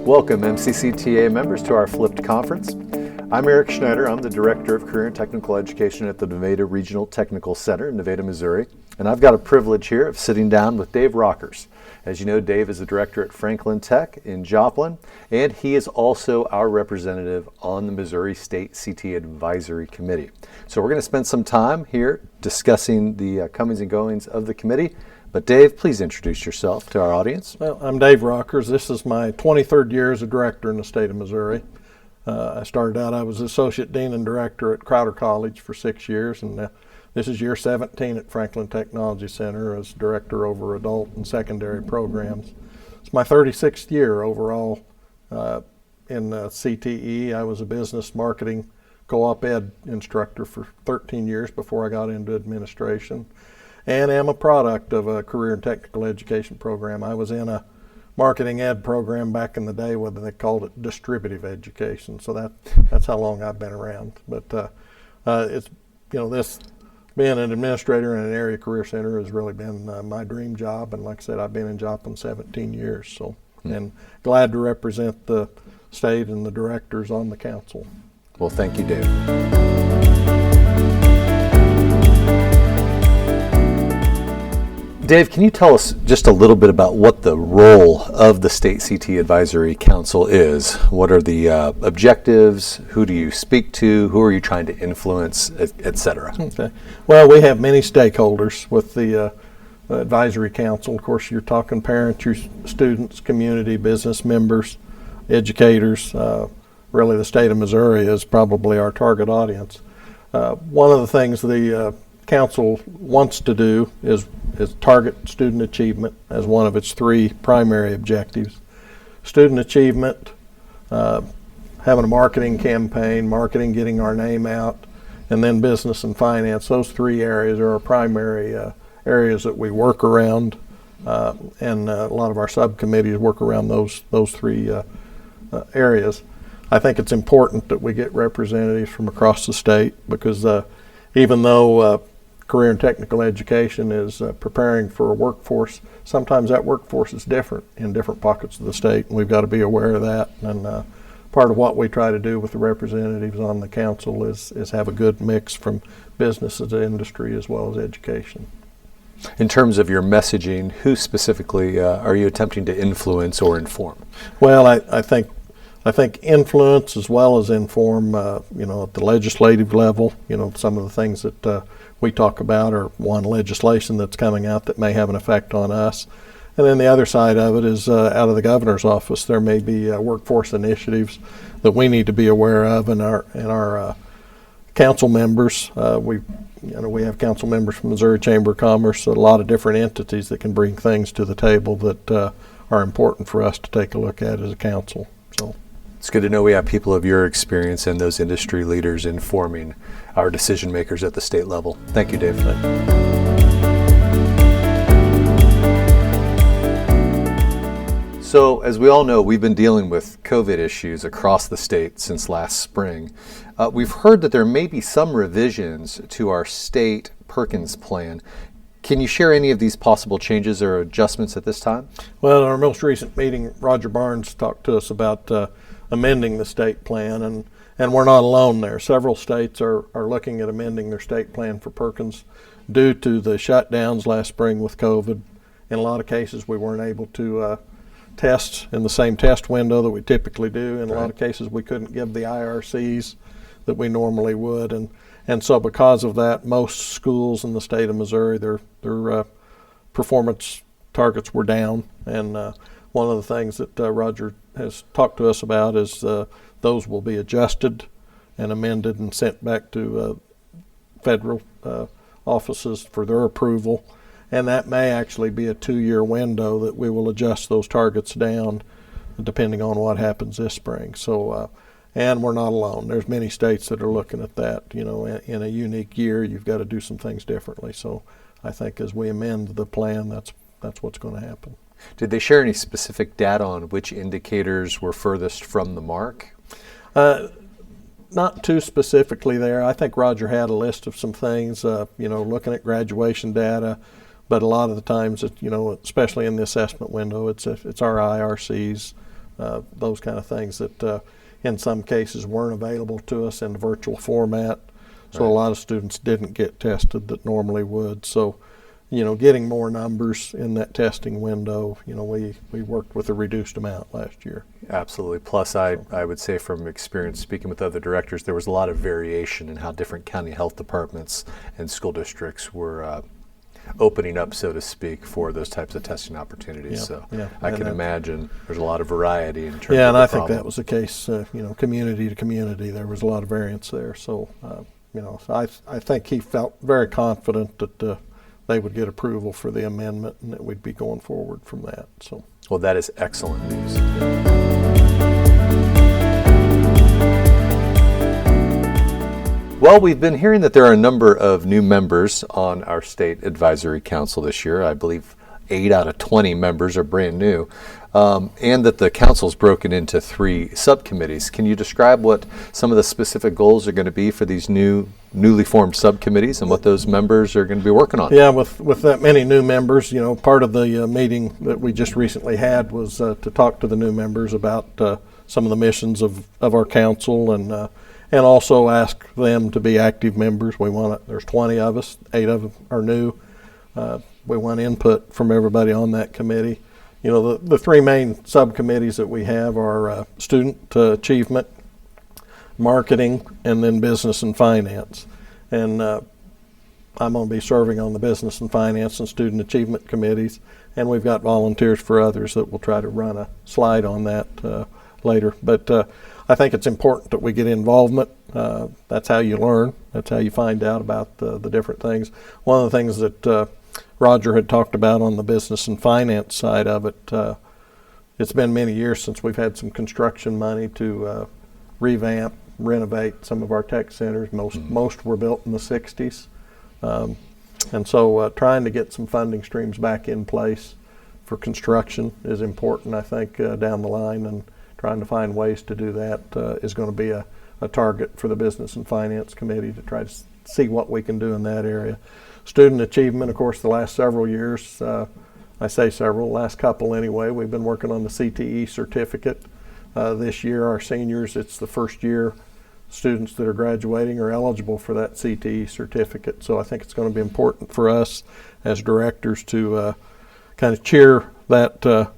Welcome MCCTA members to our flipped conference. I'm Eric Schneider. I'm the Director of Career and Technical Education at the Nevada Regional Technical Center in Nevada, Missouri. And I've got a privilege here of sitting down with Dave Rockers. As you know, Dave is the Director at Franklin Tech in Joplin, and he is also our representative on the Missouri State CTE Advisory Committee. So we're going to spend some time here discussing the comings and goings of the committee. But Dave, please introduce yourself to our audience. Well, I'm Dave Rockers. This is my 23rd year as a director in the state of Missouri. I started out, I was Associate Dean and Director at Crowder College for 6 years, and this is year 17 at Franklin Technology Center as Director over Adult and Secondary Programs. It's my 36th year overall in CTE. I was a business marketing co-op ed instructor for 13 years before I got into administration, and am a product of a career and technical education program. I was in a marketing ed program back in the day, whether they called it distributive education. So that's how long I've been around. But it's, this being an administrator in an area career center has really been my dream job. And like I said, I've been in Joplin 17 years. So, and glad to represent the state and the directors on the council. Well, thank you, Dave. Dave, can you tell us just a little bit about what the role of the State CTE Advisory Council is? What are the objectives? Who do you speak to? Who are you trying to influence, et cetera? Okay. Well, we have many stakeholders with the Advisory Council. Of course, you're talking parents, your students, community, business members, educators. Really, the state of Missouri is probably our target audience. One of the things the council wants to do is target student achievement as one of its three primary objectives. Student achievement, having a marketing campaign, getting our name out, and then business and finance. Those three areas are our primary areas that we work around, and a lot of our subcommittees work around those three areas. I think it's important that we get representatives from across the state because even though career and technical education is preparing for a workforce, sometimes that workforce is different in different pockets of the state, and we've got to be aware of that. And part of what we try to do with the representatives on the council is have a good mix from business to industry as well as education. In terms of your messaging, who specifically are you attempting to influence or inform? Well, I think influence as well as inform, at the legislative level. Some of the things that we talk about are one, legislation that's coming out that may have an effect on us. And then the other side of it is out of the governor's office. There may be workforce initiatives that we need to be aware of, and our council members. We have council members from Missouri Chamber of Commerce, a lot of different entities that can bring things to the table that are important for us to take a look at as a council. So. It's good to know we have people of your experience and those industry leaders informing our decision makers at the state level. Thank you, Dave. So, as we all know, we've been dealing with COVID issues across the state since last spring. We've heard that there may be some revisions to our state Perkins plan. Can you share any of these possible changes or adjustments at this time? Well, in our most recent meeting, Roger Barnes talked to us about amending the state plan, and we're not alone there. Several states are looking at amending their state plan for Perkins due to the shutdowns last spring with COVID. In a lot of cases, we weren't able to test in the same test window that we typically do. In a lot of cases, we couldn't give the IRCs that we normally would, and so because of that, most schools in the state of Missouri, their performance targets were down. And one of the things that Roger has talked to us about is those will be adjusted and amended and sent back to federal offices for their approval. And that may actually be a 2-year window that we will adjust those targets down depending on what happens this spring. So, and we're not alone. There's many states that are looking at that. In a unique year, you've got to do some things differently. So I think as we amend the plan, that's what's going to happen. Did they share any specific data on which indicators were furthest from the mark? Not too specifically there. I think Roger had a list of some things, looking at graduation data, but a lot of the times, especially in the assessment window, it's our IRCs, those kind of things that in some cases weren't available to us in the virtual format. So a lot of students didn't get tested that normally would. So, getting more numbers in that testing window, we worked with a reduced amount last year. Absolutely. Plus, I would say from experience speaking with other directors, there was a lot of variation in how different county health departments and school districts were opening up, so to speak, for those types of testing opportunities. I can imagine there's a lot of variety in terms of and the I problem. think that was the case, community to community. There was a lot of variance there. So, I think he felt very confident that they would get approval for the amendment and that we'd be going forward from that. So, well, that is excellent news. Well, we've been hearing that there are a number of new members on our State Advisory Council this year. I believe 8 out of 20 members are brand new, and that the council's broken into 3 subcommittees. Can you describe what some of the specific goals are going to be for these newly formed subcommittees and what those members are going to be working on? Yeah, with that many new members, part of the meeting that we just recently had was to talk to the new members about some of the missions of our council and also ask them to be active members. There's 20 of us, 8 of them are new. We want input from everybody on that committee. The 3 main subcommittees that we have are student achievement, marketing, and then business and finance. And I'm going to be serving on the business and finance and student achievement committees. And we've got volunteers for others that will try to run a slide on that later. But I think it's important that we get involvement. That's how you learn. That's how you find out about the different things. One of the things that Roger had talked about on the business and finance side of it, it's been many years since we've had some construction money to revamp, renovate some of our tech centers. Most were built in the 60s. And so trying to get some funding streams back in place for construction is important, I think, down the line, and trying to find ways to do that is going to be a target for the Business and Finance Committee to try to see what we can do in that area. Student achievement, of course, the last several years, last couple anyway, we've been working on the CTE certificate. This year, our seniors, it's the first year students that are graduating are eligible for that CTE certificate. So I think it's going to be important for us as directors to kind of cheer that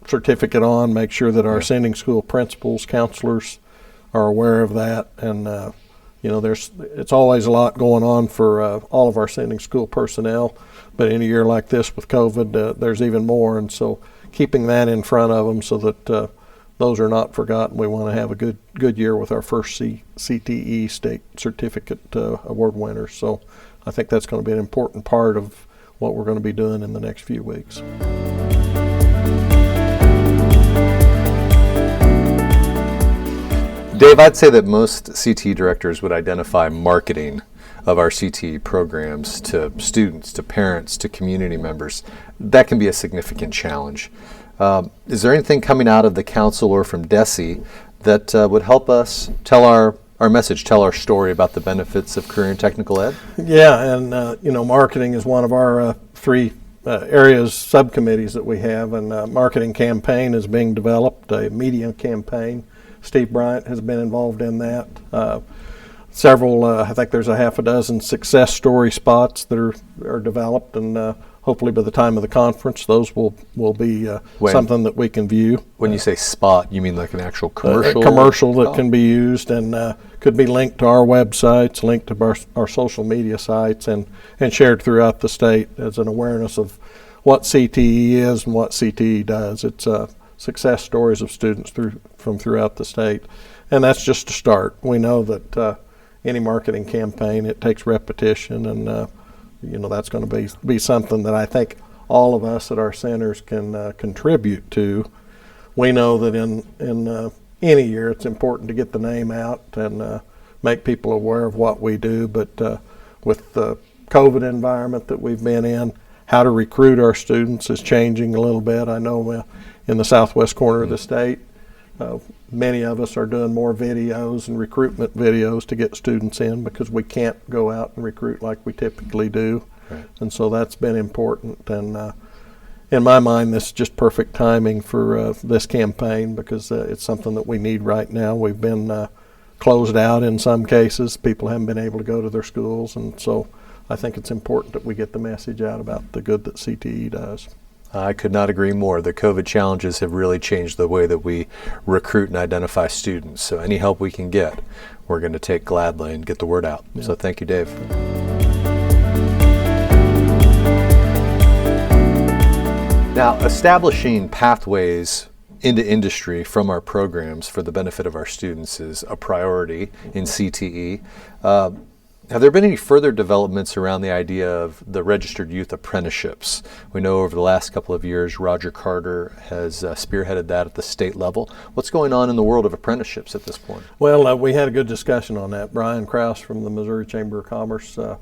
certificate on, make sure that our sending school principals, counselors are aware of that. And it's always a lot going on for all of our sending school personnel, but in a year like this with COVID, there's even more. And so keeping that in front of them so that those are not forgotten. We want to have a good year with our first CTE state certificate award winners. So I think that's going to be an important part of what we're going to be doing in the next few weeks. Dave, I'd say that most CTE directors would identify marketing of our CTE programs to students, to parents, to community members. That can be a significant challenge. Is there anything coming out of the council or from DESE that would help us tell our message, tell our story about the benefits of career and technical ed? Yeah, and marketing is one of our 3 areas, subcommittees that we have, and marketing campaign is being developed, a media campaign. Steve Bryant has been involved in that. Several, I think there's a half a dozen success story spots that are developed, and hopefully by the time of the conference, those will be something that we can view. When you say spot, you mean like an actual commercial? A commercial that can be used and could be linked to our websites, linked to our social media sites, and shared throughout the state as an awareness of what CTE is and what CTE does. It's success stories of students from throughout the state, and that's just a start. We know that any marketing campaign, it takes repetition, and that's going to be something that I think all of us at our centers can contribute to. We know that in any year it's important to get the name out and make people aware of what we do, but with the COVID environment that we've been in, how to recruit our students is changing a little bit. I know in the southwest corner of the state, many of us are doing more videos and recruitment videos to get students in because we can't go out and recruit like we typically do. Right. And so that's been important. And in my mind, this is just perfect timing for this campaign because it's something that we need right now. We've been closed out in some cases. People haven't been able to go to their schools, and so I think it's important that we get the message out about the good that CTE does. I could not agree more. The COVID challenges have really changed the way that we recruit and identify students. So any help we can get, we're going to take gladly and get the word out. Yeah. So thank you, Dave. Now, establishing pathways into industry from our programs for the benefit of our students is a priority in CTE. Have there been any further developments around the idea of the registered youth apprenticeships? We know over the last couple of years, Roger Carter has spearheaded that at the state level. What's going on in the world of apprenticeships at this point? Well, we had a good discussion on that. Brian Krause from the Missouri Chamber of Commerce kind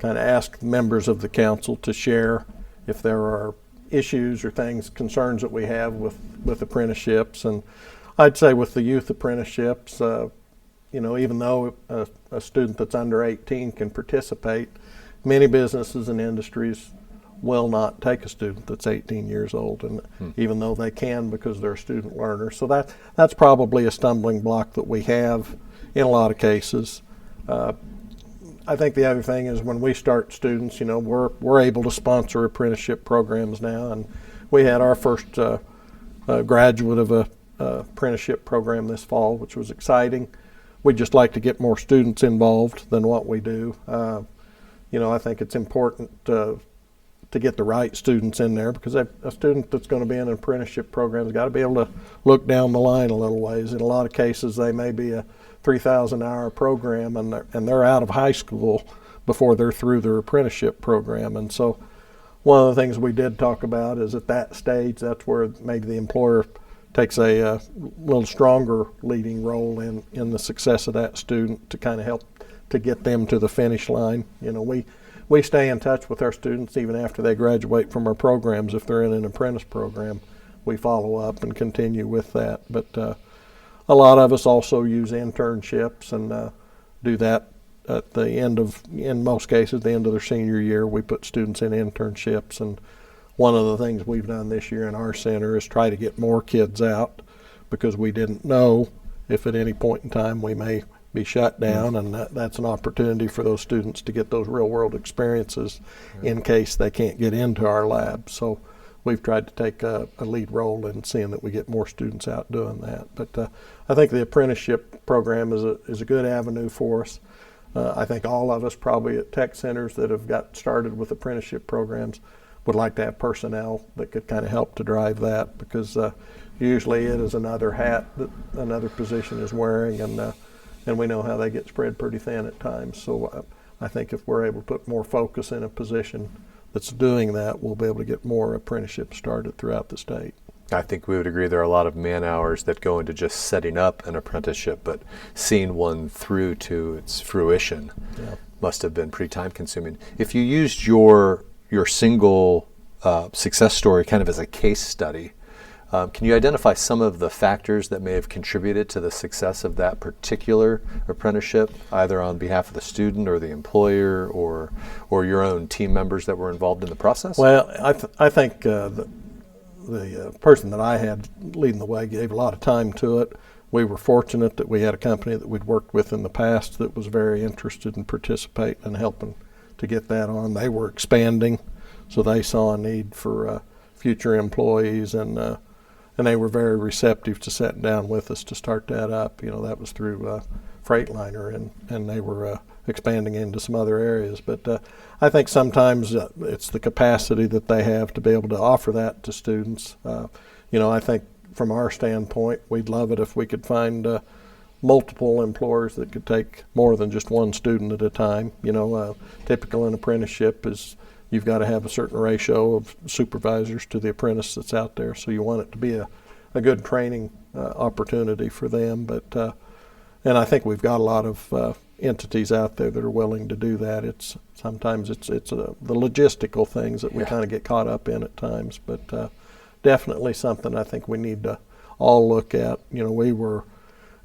of asked members of the council to share if there are issues or things, concerns that we have with apprenticeships. And I'd say with the youth apprenticeships, even though a student that's under 18 can participate, many businesses and industries will not take a student that's 18 years old, and even though they can because they're a student learner. So that's probably a stumbling block that we have in a lot of cases. I think the other thing is when we start students, we're able to sponsor apprenticeship programs now, and we had our first graduate of a apprenticeship program this fall, which was exciting. We'd just like to get more students involved than what we do. I think it's important to get the right students in there because a student that's going to be in an apprenticeship program has got to be able to look down the line a little ways. In a lot of cases, they may be a 3,000-hour program and they're out of high school before they're through their apprenticeship program. And so one of the things we did talk about is at that stage, that's where maybe the employer takes a little stronger leading role in the success of that student to kind of help to get them to the finish line. We stay in touch with our students even after they graduate from our programs. If they're in an apprentice program, we follow up and continue with that. But a lot of us also use internships and do that at the end of, in most cases, the end of their senior year. We put students in internships, and one of the things we've done this year in our center is try to get more kids out because we didn't know if at any point in time we may be shut down, and that's an opportunity for those students to get those real-world experiences in case they can't get into our lab. So we've tried to take a lead role in seeing that we get more students out doing that. But I think the apprenticeship program is a good avenue for us. I think all of us probably at tech centers that have got started with apprenticeship programs would like to have personnel that could kind of help to drive that, because usually it is another hat that another position is wearing, and we know how they get spread pretty thin at times. So I think if we're able to put more focus in a position that's doing that, we'll be able to get more apprenticeships started throughout the state. I think we would agree there are a lot of man hours that go into just setting up an apprenticeship, but seeing one through to its fruition must have been pretty time consuming. If you used your single success story kind of as a case study, can you identify some of the factors that may have contributed to the success of that particular apprenticeship, either on behalf of the student or the employer or your own team members that were involved in the process? Well, I think the person that I had leading the way gave a lot of time to it. We were fortunate that we had a company that we'd worked with in the past that was very interested in participating and helping to get that on. They were expanding, so they saw a need for future employees, and they were very receptive to sitting down with us to start that up. That was through Freightliner, and they were expanding into some other areas. But I think sometimes it's the capacity that they have to be able to offer that to students. I think from our standpoint, we'd love it if we could find multiple employers that could take more than just one student at a time. Typical in apprenticeship is you've got to have a certain ratio of supervisors to the apprentice that's out there, so you want it to be a good training opportunity for them. But and I think we've got a lot of entities out there that are willing to do that. Sometimes it's the logistical things that we kind of get caught up in at times, but definitely something I think we need to all look at. We were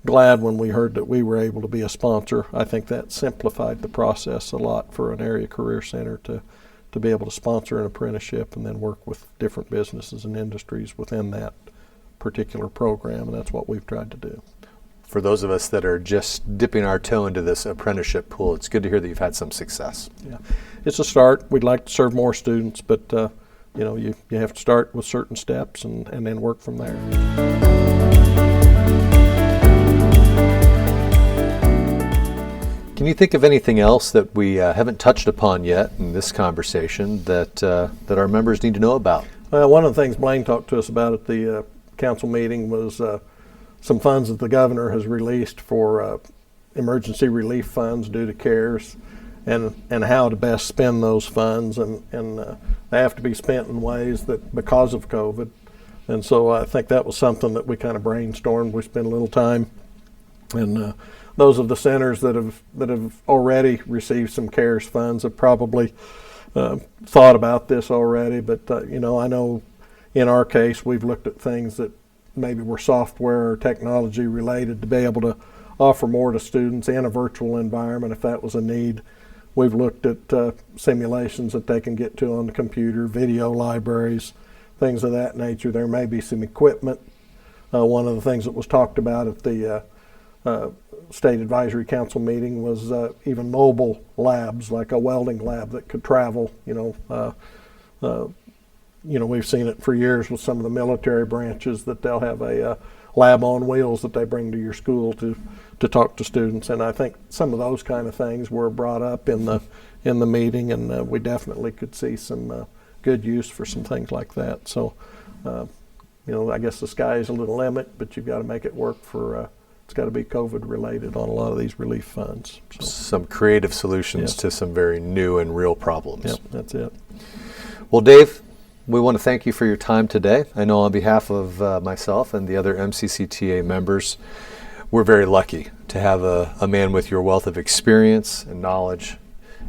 glad when we heard that we were able to be a sponsor. I think that simplified the process a lot for an area career center to to be able to sponsor an apprenticeship and then work with different businesses and industries within that particular program, and that's what we've tried to do. For those of us that are just dipping our toe into this apprenticeship pool, it's good to hear that you've had some success. Yeah, it's a start. We'd like to serve more students, but you have to start with certain steps and then work from there. Can you think of anything else that we haven't touched upon yet in this conversation that our members need to know about? Well, one of the things Blaine talked to us about at the council meeting was some funds that the governor has released for emergency relief funds due to CARES, and how to best spend those funds, and they have to be spent in ways that because of COVID. And so I think that was something that we kind of brainstormed. We spent a little time, and those of the centers that have already received some CARES funds have probably thought about this already. But I know in our case we've looked at things that maybe were software or technology related to be able to offer more to students in a virtual environment if that was a need. We've looked at simulations that they can get to on the computer, video libraries, things of that nature. There may be some equipment. One of the things that was talked about at the State Advisory Council meeting was even mobile labs, like a welding lab that could travel. We've seen it for years with some of the military branches that they'll have a lab on wheels that they bring to your school to talk to students. And I think some of those kind of things were brought up in the meeting, and we definitely could see some good use for some things like that. So, I guess the sky is a little limit, but you've got to make it work for. It's got to be COVID related on a lot of these relief funds. So. Some creative solutions to some very new and real problems. Yep, that's it. Well, Dave, we want to thank you for your time today. I know on behalf of myself and the other MCCTA members, we're very lucky to have a man with your wealth of experience and knowledge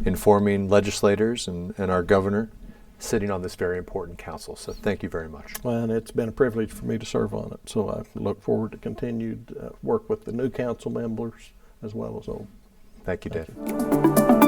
informing legislators and our governor sitting on this very important council. So thank you very much. Well, and it's been a privilege for me to serve on it. So I look forward to continued work with the new council members as well as old. Thank you, Dave.